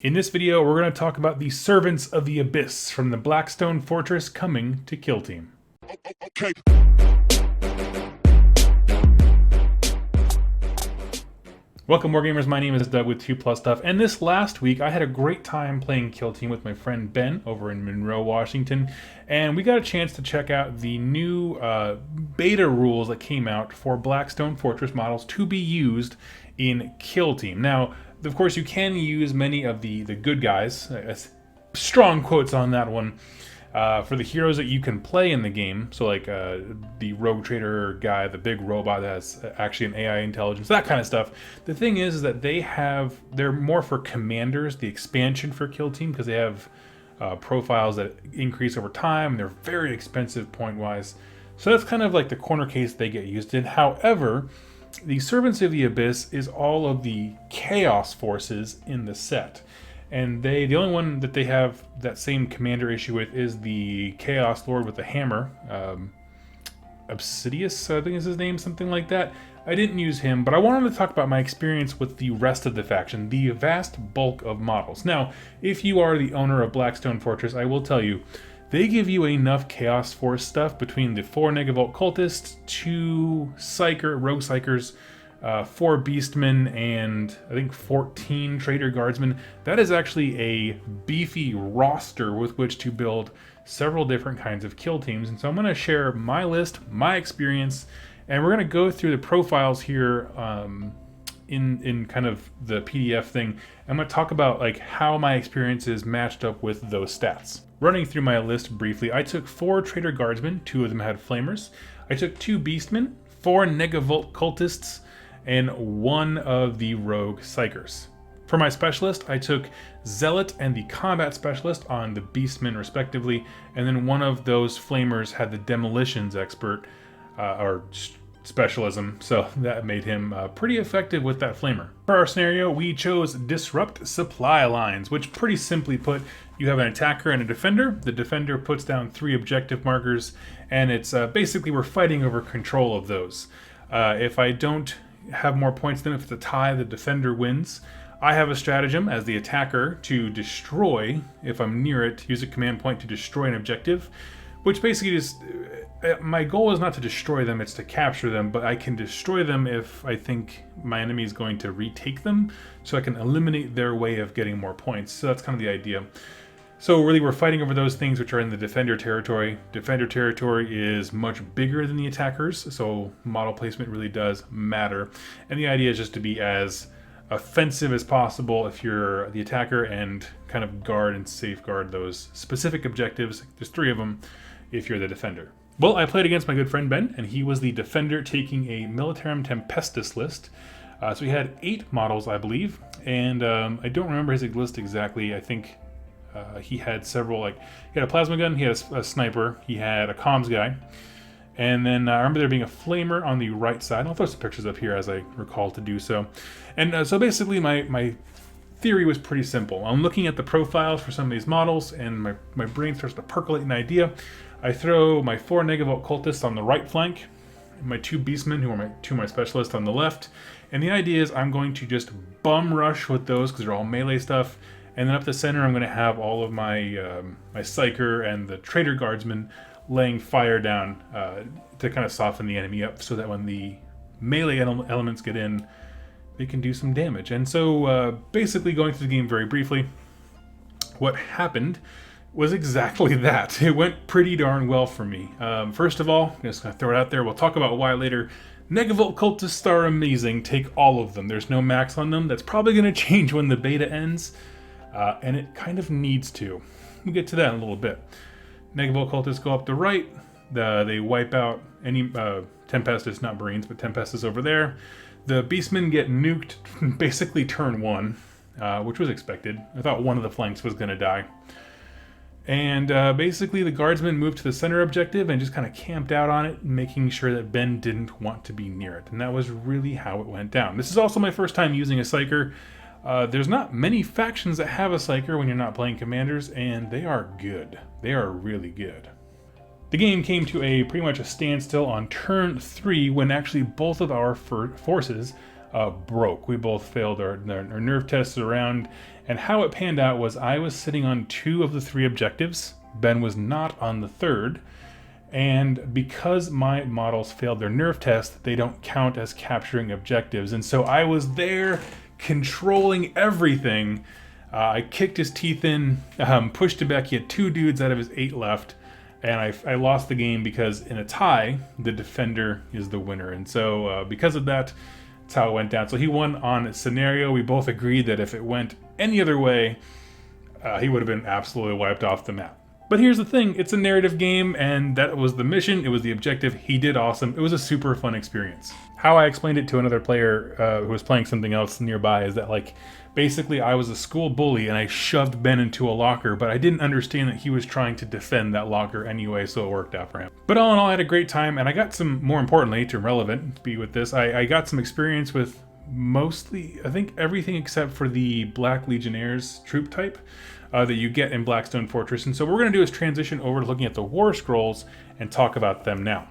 In this video, we're going to talk about the Servants of the Abyss from the Blackstone Fortress coming to Kill Team. Okay. Welcome, Wargamers. My name is Doug with 2+ Stuff, and this last week I had a great time playing Kill Team with my friend Ben over in Monroe, Washington, and we got a chance to check out the new beta rules that came out for Blackstone Fortress models to be used in Kill Team. Now, of course, you can use many of the good guys, strong quotes on that one, for the heroes that you can play in the game. So like the rogue trader guy, the big robot that has actually an AI intelligence, that kind of stuff. The thing is that they're more for commanders, the expansion for Kill Team, because they have profiles that increase over time. They're very expensive point-wise. So that's kind of like the corner case they get used in. However, the Servants of the Abyss is all of the Chaos forces in the set. And the only one that they have that same commander issue with is the Chaos Lord with the hammer. Obsidius, I think is his name, something like that. I didn't use him, but I wanted to talk about my experience with the rest of the faction, the vast bulk of models. Now, if you are the owner of Blackstone Fortress, I will tell you, they give you enough Chaos Force stuff between the 4 Negev Cultists, 2 Rogue Psychers, 4 Beastmen, and I think 14 Trader Guardsmen. That is actually a beefy roster with which to build several different kinds of kill teams. And so I'm going to share my list, my experience, and we're going to go through the profiles here in kind of the PDF thing. I'm going to talk about like how my experiences matched up with those stats. Running through my list briefly, I took 4 Trader Guardsmen, 2 of them had flamers. I took 2 Beastmen, 4 Negev Cultists, and 1 of the Rogue Psychers. For my specialist, I took Zealot and the Combat Specialist on the Beastmen respectively, and then 1 of those flamers had the Demolitions Expert, or specialism, so that made him pretty effective with that flamer. For our scenario, we chose Disrupt Supply Lines, which pretty simply put, you have an attacker and a defender. The defender puts down 3 objective markers, and it's basically we're fighting over control of those. If I don't have more points than if it's a tie, the defender wins. I have a stratagem as the attacker to destroy, if I'm near it, use a command point to destroy an objective, which basically is, my goal is not to destroy them, it's to capture them, but I can destroy them if I think my enemy is going to retake them, so I can eliminate their way of getting more points. So that's kind of the idea. So really we're fighting over those things which are in the defender territory. Defender territory is much bigger than the attackers, so model placement really does matter. And the idea is just to be as offensive as possible if you're the attacker and kind of guard and safeguard those specific objectives. There's 3 of them if you're the defender. Well, I played against my good friend Ben, and he was the defender taking a Militarum Tempestus list. So he had 8 models, I believe, and I don't remember his list exactly. I think he had several, like, he had a plasma gun, he had a sniper, he had a comms guy, and then I remember there being a flamer on the right side. I'll throw some pictures up here as I recall to do so. And so basically my theory was pretty simple. I'm looking at the profiles for some of these models, and my brain starts to percolate an idea. I throw my 4 Negev Cultists on the right flank, my 2 Beastmen, who are 2 of my specialists, on the left, and the idea is I'm going to just bum rush with those because they're all melee stuff. And then up the center, I'm going to have all of my my Psyker and the Trader Guardsmen laying fire down to kind of soften the enemy up so that when the melee elements get in, they can do some damage. And so basically going through the game very briefly, what happened was exactly that. It went pretty darn well for me. First of all, I'm just going to throw it out there. We'll talk about why later. Negev Cultists are amazing. Take all of them. There's no max on them. That's probably going to change when the beta ends. And it kind of needs to. We'll get to that in a little bit. Negev Cultists go up the right. They wipe out any Tempestus, not Marines, but Tempestus over there. The Beastmen get nuked basically turn 1, which was expected. I thought one of the flanks was going to die. And basically the Guardsmen moved to the center objective and just kind of camped out on it, making sure that Ben didn't want to be near it. And that was really how it went down. This is also my first time using a Psyker. There's not many factions that have a Psyker when you're not playing commanders, and they are good. They are really good. The game came to pretty much a standstill on turn 3 when actually both of our forces broke. We both failed our nerve tests around, and how it panned out was I was sitting on 2 of the 3 objectives. Ben was not on the 3rd, and because my models failed their nerve test, they don't count as capturing objectives, and so I was there controlling everything. I kicked his teeth in, pushed him back. He had 2 dudes out of his 8 left, and I lost the game because in a tie, the defender is the winner. And so because of that, that's how it went down. So he won on scenario. We both agreed that if it went any other way, he would have been absolutely wiped off the map. But here's the thing, it's a narrative game, and that was the mission, it was the objective. He did awesome. It was a super fun experience. How I explained it to another player who was playing something else nearby is that, like, basically I was a school bully and I shoved Ben into a locker, but I didn't understand that he was trying to defend that locker anyway, so it worked out for him. But all in all, I had a great time, and I got some, more importantly, to relevant be with this, I got some experience with mostly, I think, everything except for the Black Legionnaires troop type that you get in Blackstone Fortress. And so what we're going to do is transition over to looking at the War Scrolls and talk about them now.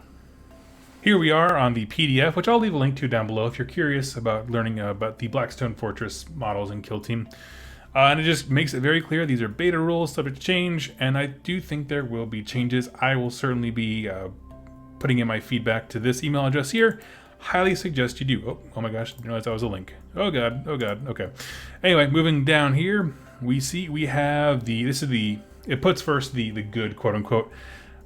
Here we are on the PDF, which I'll leave a link to down below if you're curious about learning about the Blackstone Fortress models in Kill Team. And it just makes it very clear these are beta rules, subject to change, and I do think there will be changes. I will certainly be putting in my feedback to this email address here. Highly suggest you do. Oh my gosh, didn't realize that was a link. Oh god, okay. Anyway, moving down here, we have it puts first the good, quote unquote,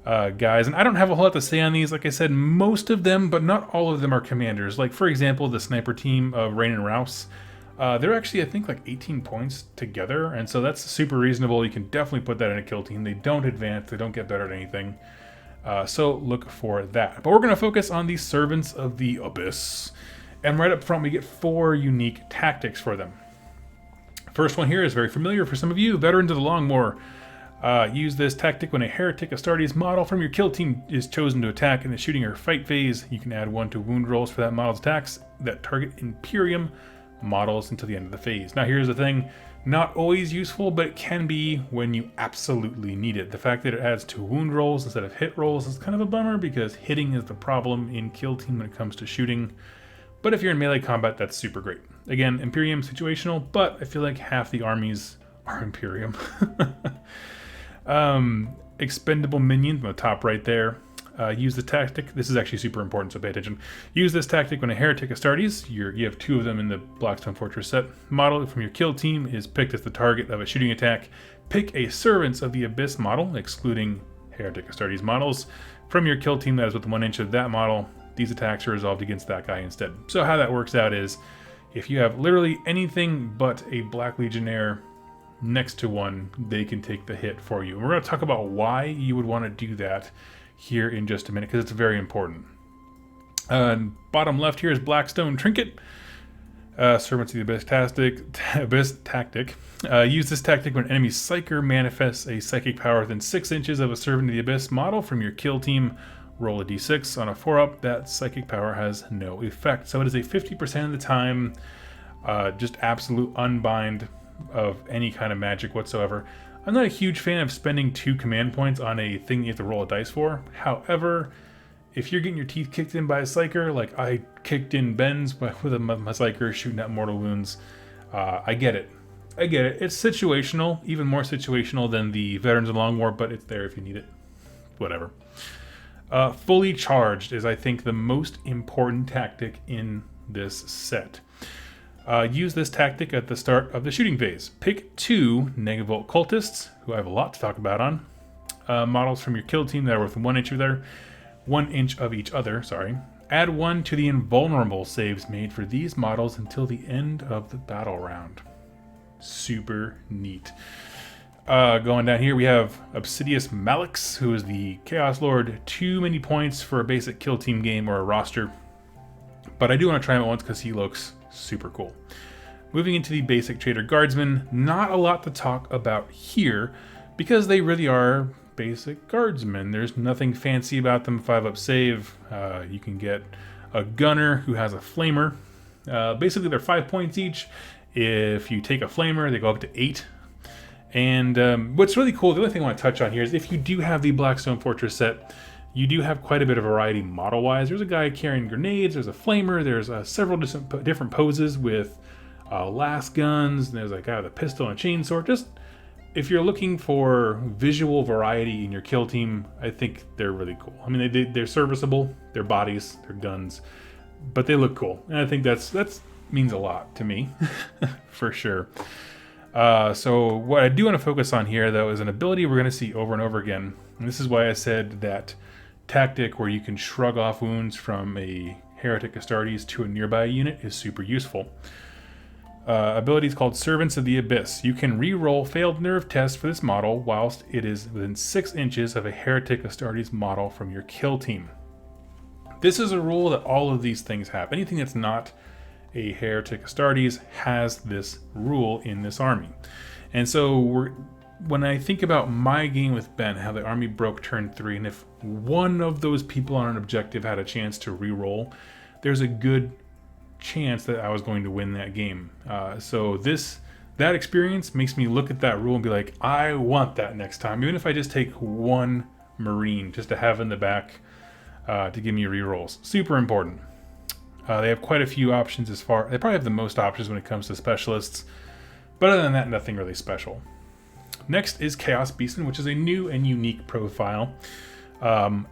guys, and I don't have a whole lot to say on these. Like I said, most of them, but not all of them, are commanders. Like, for example, the sniper team of Rain and Rouse, they're actually, I think, like 18 points together, and so that's super reasonable. You can definitely put that in a kill team. They don't advance, they don't get better at anything, so look for that. But we're going to focus on the Servants of the Abyss, and right up front we get 4 unique tactics for them. First one here is very familiar for some of you, Veterans of the Long War. Use this tactic when a Heretic Astartes model from your kill team is chosen to attack in the shooting or fight phase. You can add 1 to wound rolls for that model's attacks that target Imperium models until the end of the phase. Now here's the thing, not always useful, but it can be when you absolutely need it. The fact that it adds 2 wound rolls instead of hit rolls is kind of a bummer because hitting is the problem in kill team when it comes to shooting. But if you're in melee combat, that's super great. Again, Imperium situational, but I feel like half the armies are Imperium. Expendable minions on the top right there. Use the tactic. This is actually super important, so pay attention. Use this tactic when a Heretic Astartes, you have 2 of them in the Blackstone Fortress set, model from your kill team is picked as the target of a shooting attack. Pick a Servants of the Abyss model, excluding Heretic Astartes models, from your kill team that is within 1 inch of that model. These attacks are resolved against that guy instead. So how that works out is, if you have literally anything but a Black Legionnaire next to one, they can take the hit for you. And we're going to talk about why you would want to do that here in just a minute, because it's very important. Bottom left here is Blackstone Trinket. Servants of the Abyss tactic. Use this tactic when enemy Psyker manifests a psychic power within 6 inches of a Servant of the Abyss model from your kill team. Roll a d6. On a 4-up, that psychic power has no effect. So it is a 50% of the time just absolute unbind of any kind of magic whatsoever. I'm not a huge fan of spending 2 command points on a thing you have to roll a dice for. However, if you're getting your teeth kicked in by a Psyker, like I kicked in Ben's with my Psyker shooting at mortal wounds, I get it. It's situational, even more situational than the Veterans of the Long War, but it's there if you need it. Whatever. Fully charged is, I think, the most important tactic in this set. Use this tactic at the start of the shooting phase. Pick 2 Negev Cultists, who I have a lot to talk about on, models from your kill team that are within 1 inch of each other. Add 1 to the invulnerable saves made for these models until the end of the battle round. Super neat. Going down here, we have Obsidious Malix, who is the Chaos Lord. Too many points for a basic kill team game or a roster, but I do want to try him at once because he looks super cool. Moving into the basic Trader Guardsman, not a lot to talk about here because they really are basic Guardsmen. There's nothing fancy about them. 5-up save. You can get a Gunner who has a Flamer. Basically, they're 5 points each. If you take a Flamer, they go up to 8. And what's really cool, the other thing I want to touch on here is if you do have the Blackstone Fortress set, you do have quite a bit of variety model-wise. There's a guy carrying grenades, there's a flamer, there's several different poses with las guns, and there's a guy with a pistol and a chainsaw. Just, if you're looking for visual variety in your kill team, I think they're really cool. I mean, they're serviceable, their bodies, their guns, but they look cool. And I think that's means a lot to me, for sure. So what I do want to focus on here, though, is an ability we're going to see over and over again. And this is why I said that tactic where you can shrug off wounds from a Heretic Astartes to a nearby unit is super useful. Ability is called Servants of the Abyss. You can re-roll failed nerve tests for this model whilst it is within 6 inches of a Heretic Astartes model from your kill team. This is a rule that all of these things have. Anything that's not a Heretic Astartes has this rule in this army. And so when I think about my game with Ben, how the army broke turn 3, and if one of those people on an objective had a chance to re-roll, there's a good chance that I was going to win that game. So that experience makes me look at that rule and be like, I want that next time, even if I just take one Marine just to have in the back to give me re-rolls. Super important. They have quite a few options they probably have the most options when it comes to specialists, but other than that, nothing really special. Next is Chaos Beeson, which is a new and unique profile.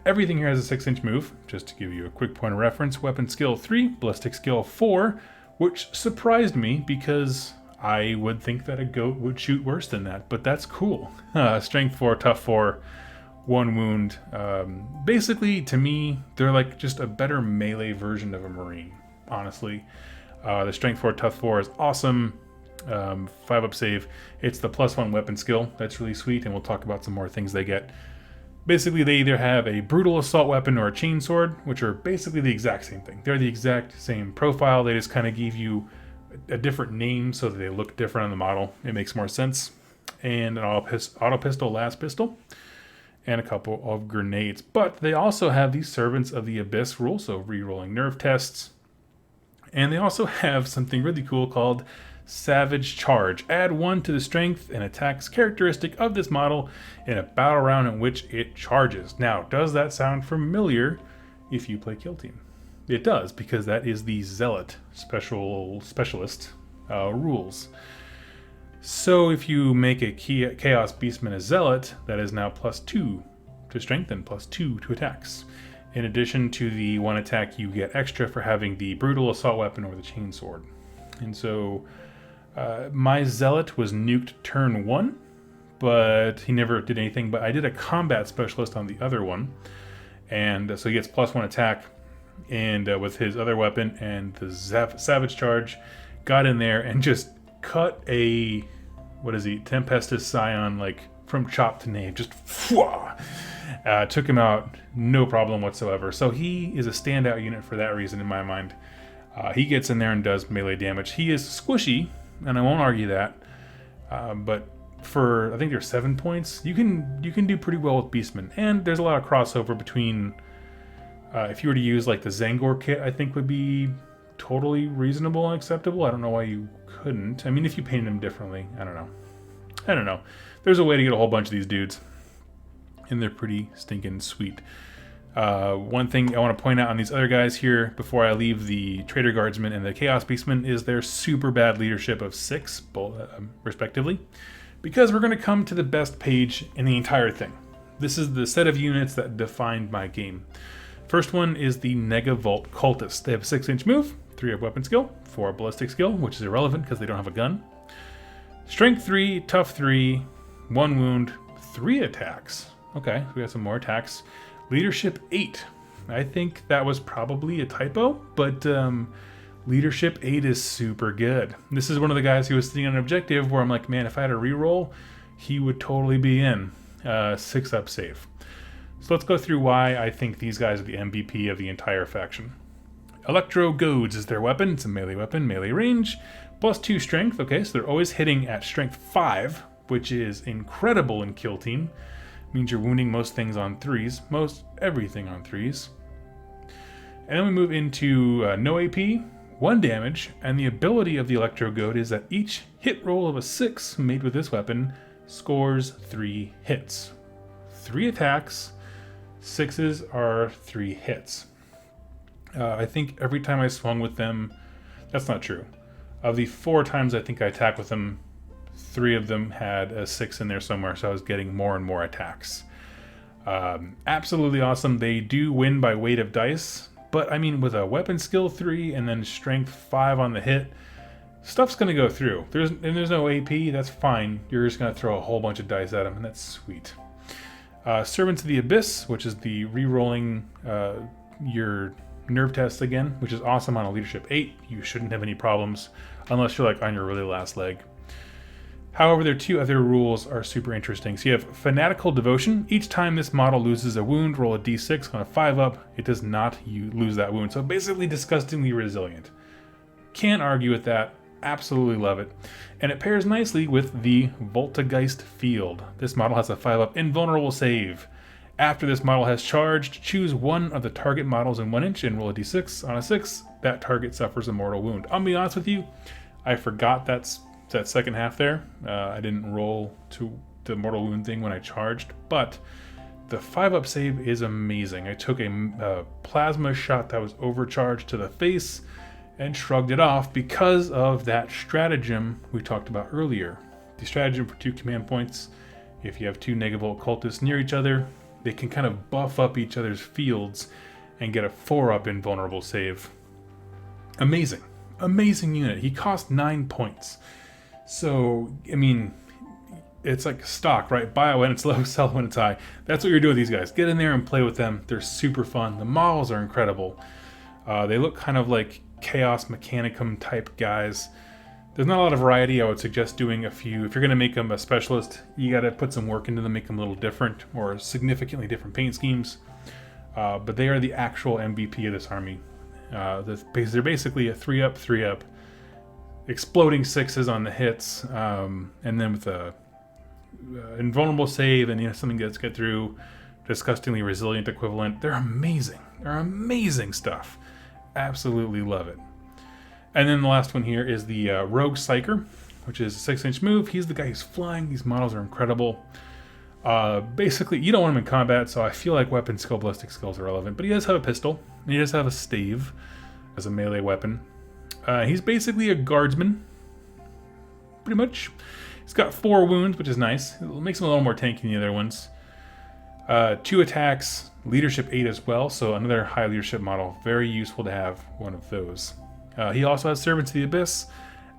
Everything here has a 6-inch move, just to give you a quick point of reference. Weapon skill 3, ballistic skill 4, which surprised me because I would think that a goat would shoot worse than that, but that's cool. Strength 4, tough 4, 1 wound. Basically, to me, they're like just a better melee version of a Marine, honestly. The strength 4, tough 4 is awesome. 5-up save. It's the +1 weapon skill. That's really sweet, and we'll talk about some more things they get. Basically, they either have a brutal assault weapon or a chainsword, which are basically the exact same thing. They're the exact same profile. They just kind of give you a different name so that they look different on the model. It makes more sense. And an auto pistol, last pistol, and a couple of grenades. But they also have these Servants of the Abyss rule, so re-rolling nerve tests. And they also have something really cool called Savage Charge. Add 1 to the strength and attacks characteristic of this model in a battle round in which it charges. Now, does that sound familiar if you play Kill Team? It does, because that is the Zealot specialist rules. So if you make a Chaos Beastman a Zealot, that is now +2 to strength and +2 to attacks. In addition to the 1 attack you get extra for having the brutal assault weapon or the chainsword. And so my Zealot was nuked turn 1, but he never did anything. But I did a combat specialist on the other one, and so he gets +1 attack, and with his other weapon and the Savage Charge, got in there and just cut a, Tempestus Scion, like from chop to nave, just took him out, no problem whatsoever. So he is a standout unit for that reason in my mind. He gets in there and does melee damage. He is squishy, and I won't argue that. But for, I think there's 7 points, you can do pretty well with Beastman. And there's a lot of crossover between, if you were to use like the Zangor kit, I think would be totally reasonable and acceptable. I don't know why you couldn't. I mean, if you painted them differently, I don't know. There's a way to get a whole bunch of these dudes, and they're pretty stinking sweet. One thing I want to point out on these other guys here before I leave the Traitor Guardsman and the Chaos Beastman is their super bad leadership of 6, respectively, because we're going to come to the best page in the entire thing. This is the set of units that defined my game. First one is the Negev Cultists. They have a 6-inch move, 3 of weapon skill, 4 ballistic skill, which is irrelevant because they don't have a gun. Strength 3, tough 3, 1 wound, 3 attacks. Okay, so we got some more attacks. Leadership 8. I think that was probably a typo, but Leadership 8 is super good. This is one of the guys who was sitting on an objective where I'm like, man, if I had a reroll, he would totally be in. 6-up save. So let's go through why I think these guys are the MVP of the entire faction. Electro Goads is their weapon. It's a melee weapon, melee range, +2 strength. Okay, so they're always hitting at strength 5, which is incredible in Kill Team. Means you're wounding most things on 3s, most everything on 3s. And then we move into no AP, 1 damage, and the ability of the Electro Goad is that each hit roll of a 6 made with this weapon scores 3 hits. 3 attacks, 6s are 3 hits. I think every time I swung with them, that's not true. Of the 4 times I think I attacked with them, 3 of them had a 6 in there somewhere, so I was getting more and more attacks. Absolutely awesome. They do win by weight of dice, but I mean, with a weapon skill 3 and then strength 5 on the hit, stuff's going to go through. There's no AP, that's fine. You're just going to throw a whole bunch of dice at them, and that's sweet. Servants of the Abyss, which is the re-rolling your nerve test again, which is awesome on a leadership 8. You shouldn't have any problems unless you're like on your really last leg. However, their 2 other rules are super interesting. So you have Fanatical Devotion. Each time this model loses a wound, roll a d6 on a 5-up. It does not lose that wound. So basically disgustingly resilient. Can't argue with that. Absolutely love it. And it pairs nicely with the Voltageist Field. This model has a 5-up invulnerable save. After this model has charged, choose one of the target models in 1 inch and roll a d6. On a 6, that target suffers a mortal wound. I'll be honest with you, I forgot that second half there. I didn't roll to the mortal wound thing when I charged, but the 5-up save is amazing. I took a plasma shot that was overcharged to the face and shrugged it off because of that stratagem we talked about earlier. The stratagem for 2 command points. If you have 2 Negev cultists near each other, they can kind of buff up each other's fields and get a 4-up invulnerable save. Amazing. Amazing unit. He cost 9 points. So, I mean, it's like stock, right? Buy it when it's low, sell when it's high. That's what you're doing with these guys. Get in there and play with them. They're super fun. The models are incredible. They look kind of like Chaos Mechanicum type guys. There's not a lot of variety. I would suggest doing a few. If you're going to make them a specialist, you got to put some work into them, make them a little different or significantly different paint schemes. But they are the actual MVP of this army. They're basically a 3-up, 3-up, exploding 6s on the hits, and then with a invulnerable save and something that's get through, disgustingly resilient equivalent. They're amazing. They're amazing stuff. Absolutely love it. And then the last one here is the Rogue Psyker, which is a 6-inch move. He's the guy who's flying. These models are incredible. Basically, you don't want him in combat, so I feel like weapon skill, ballistic skills are relevant. But he does have a pistol, and he does have a stave as a melee weapon. He's basically a guardsman, pretty much. He's got 4 wounds, which is nice. It makes him a little more tanky than the other ones. 2 attacks, leadership 8 as well, so another high leadership model. Very useful to have one of those. He also has Servants of the Abyss,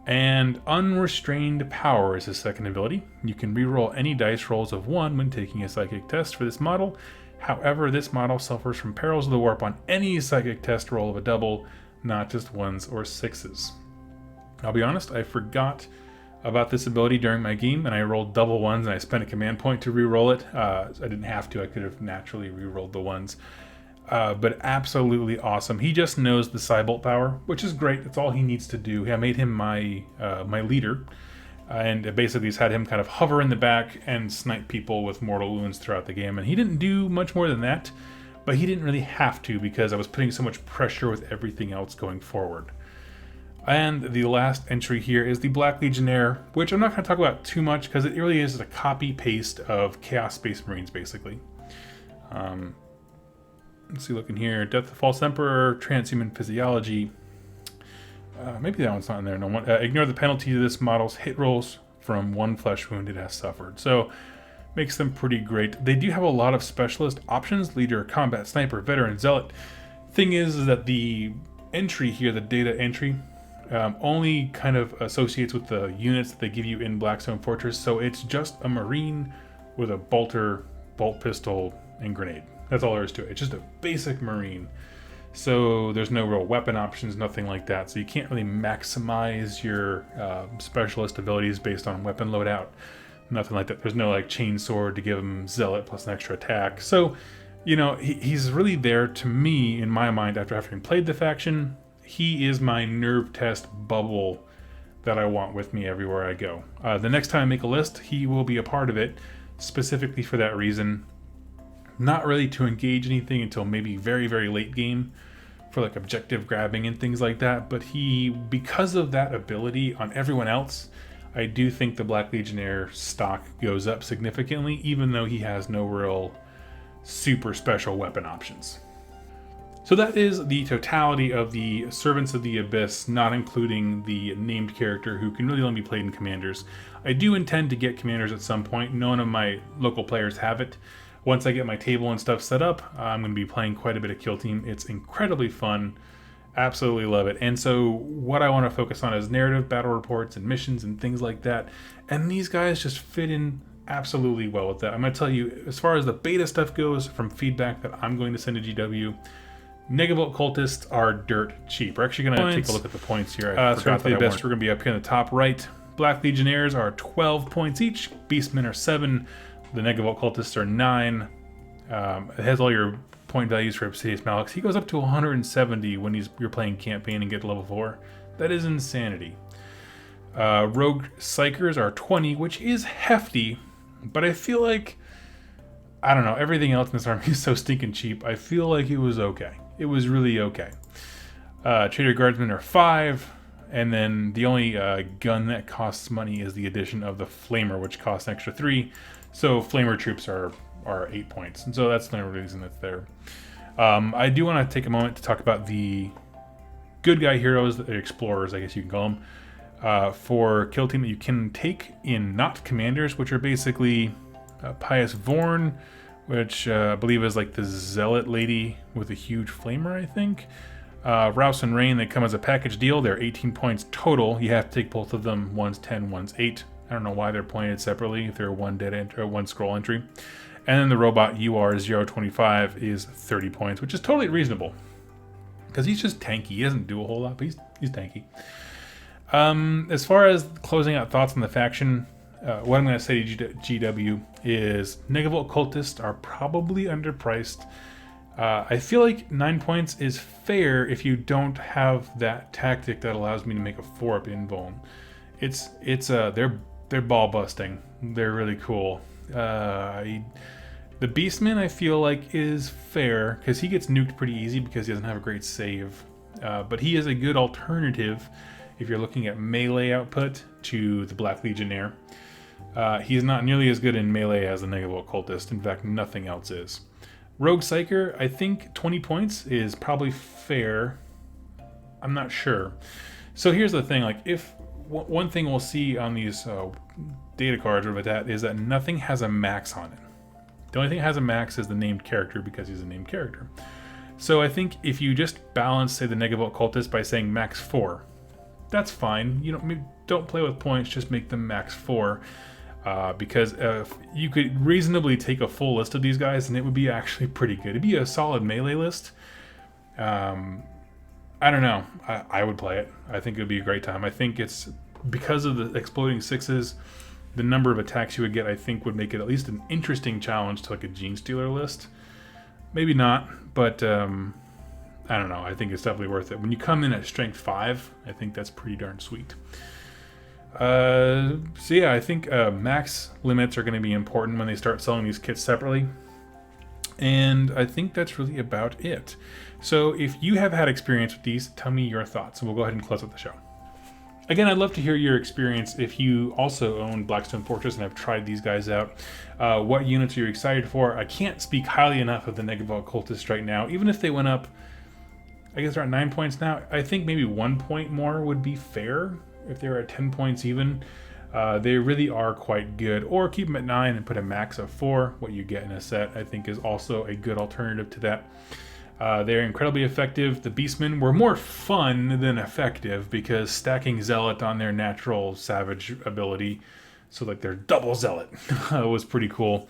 and Unrestrained Power is his second ability. You can reroll any dice rolls of 1 when taking a psychic test for this model. However, this model suffers from Perils of the Warp on any psychic test roll of a double, not just 1s or 6s. I'll be honest, I forgot about this ability during my game, and I rolled double 1s, and I spent a command point to reroll it. I didn't have to. I could have naturally rerolled the 1s. But absolutely awesome. He just knows the Cybolt power, which is great. That's all he needs to do. I made him my leader, and it basically has had him kind of hover in the back and snipe people with mortal wounds throughout the game. And he didn't do much more than that, but he didn't really have to because I was putting so much pressure with everything else going forward. And the last entry here is the Black Legionnaire, which I'm not going to talk about too much because it really is a copy-paste of Chaos Space Marines, basically. Let's see, looking here. Death of the False Emperor, Transhuman Physiology. Maybe that one's not in there. No one. Ignore the penalty to this model's hit rolls from 1 flesh wound it has suffered. So, makes them pretty great. They do have a lot of specialist options. Leader, Combat, Sniper, Veteran, Zealot. Thing is that the entry here, the data entry, only kind of associates with the units that they give you in Blackstone Fortress. So, it's just a Marine with a bolter, bolt pistol, and grenade. That's all there is to it. It's just a basic Marine. So there's no real weapon options, nothing like that. So you can't really maximize your specialist abilities based on weapon loadout. Nothing like that. There's no like chainsword to give him Zealot plus an extra attack. So, he's really there to me, in my mind, after having played the faction. He is my nerve test bubble that I want with me everywhere I go. The next time I make a list, he will be a part of it, specifically for that reason. Not really to engage anything until maybe very, very late game for like objective grabbing and things like that. But because of that ability on everyone else, I do think the Black Legionnaire stock goes up significantly, even though he has no real super special weapon options. So that is the totality of the Servants of the Abyss, not including the named character who can really only be played in Commanders. I do intend to get Commanders at some point. None of my local players have it. Once I get my table and stuff set up, I'm going to be playing quite a bit of Kill Team. It's incredibly fun. Absolutely love it. And so what I want to focus on is narrative, battle reports, and missions and things like that. And these guys just fit in absolutely well with that. I'm going to tell you, as far as the beta stuff goes, from feedback that I'm going to send to GW, Negev Cultists are dirt cheap. We're actually going to take a look at the points here. I forgot that we're going to be up here in the top right. Black Legionnaires are 12 points each. Beastmen are 7. The Negev Cultists are 9. It has all your point values for Obsidious Malix. He goes up to 170 when you're playing campaign and get to level 4. That is insanity. Rogue Psychers are 20, which is hefty, but I feel like, I don't know, everything else in this army is so stinking cheap. I feel like it was okay. It was really okay. Trader Guardsmen are 5, and then the only gun that costs money is the addition of the Flamer, which costs an extra 3. So Flamer troops are 8 points, and so that's the only reason that's there. I do want to take a moment to talk about the good guy heroes, the explorers, I guess you can call them, for Kill Team that you can take in not commanders, which are basically Pious Vorn, which I believe is like the zealot lady with a huge flamer, I think. Rouse and Rain, they come as a package deal. They're 18 points total. You have to take both of them. One's 10, one's 8. I don't know why they're pointed separately if they're one dead entry or one scroll entry. And then the robot UR025 is 30 points, which is totally reasonable because he's just tanky. He doesn't do a whole lot, but he's tanky. As far as closing out thoughts on the faction, what I'm going to say to GW is Negev Cultists are probably underpriced. I feel like 9 points is fair if you don't have that tactic that allows me to make a 4-up invuln. They're ball busting. They're really cool. The Beastman I feel like is fair because he gets nuked pretty easy because he doesn't have a great save. But he is a good alternative if you're looking at melee output to the Black Legionnaire. He's not nearly as good in melee as the Negev Cultist. In fact, nothing else is. Rogue Psyker, I think 20 points is probably fair. I'm not sure. So here's the thing, like if one thing we'll see on these data cards or with that is that nothing has a max on it. The only thing that has a max is the named character because he's a named character. So I think if you just balance, say, the Negev Cultist by saying max 4, that's fine. You don't play with points, just make them max 4. Because you could reasonably take a full list of these guys and it would be actually pretty good. It'd be a solid melee list. I don't know. I would play it. I think it would be a great time. I think it's because of the exploding 6s, the number of attacks you would get, I think, would make it at least an interesting challenge to like a Gene Stealer list. Maybe not, but I don't know. I think it's definitely worth it. When you come in at strength 5, I think that's pretty darn sweet. So yeah, I think max limits are going to be important when they start selling these kits separately. And I think that's really about it. So if you have had experience with these, tell me your thoughts, and we'll go ahead and close out the show. Again, I'd love to hear your experience if you also own Blackstone Fortress and have tried these guys out. What units are you excited for? I can't speak highly enough of the Negev Cultists right now. Even if they went up, I guess they're at 9 points now. I think maybe 1 point more would be fair if they were at 10 points even. They really are quite good. Or keep them at 9 and put a max of 4. What you get in a set, I think, is also a good alternative to that. They're incredibly effective. The Beastmen were more fun than effective because stacking Zealot on their natural Savage ability, so like their double Zealot, was pretty cool.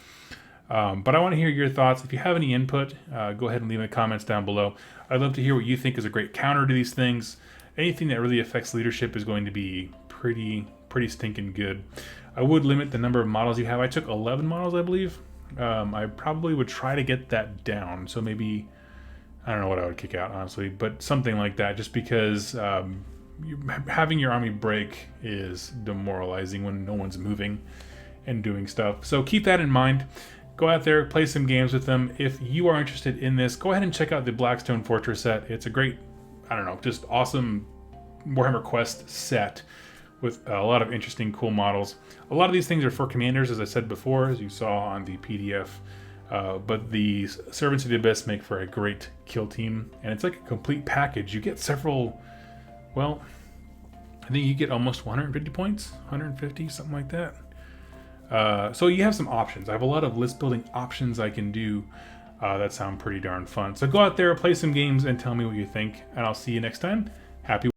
But I want to hear your thoughts. If you have any input, go ahead and leave in the comments down below. I'd love to hear what you think is a great counter to these things. Anything that really affects leadership is going to be pretty stinking good. I would limit the number of models you have. I took 11 models, I believe. I probably would try to get that down. So maybe, I don't know what I would kick out, honestly, but something like that, just because having your army break is demoralizing when no one's moving and doing stuff. So keep that in mind. Go out there, play some games with them. If you are interested in this, go ahead and check out the Blackstone Fortress set. It's a great, I don't know, just awesome Warhammer Quest set with a lot of interesting, cool models. A lot of these things are for commanders, as I said before, as you saw on the PDF But the Servants of the Abyss make for a great kill team, and it's like a complete package. You get several, well, I think you get almost 150 points, 150, something like that. So you have some options. I have a lot of list building options I can do that sound pretty darn fun. So go out there, play some games, and tell me what you think, and I'll see you next time. Happy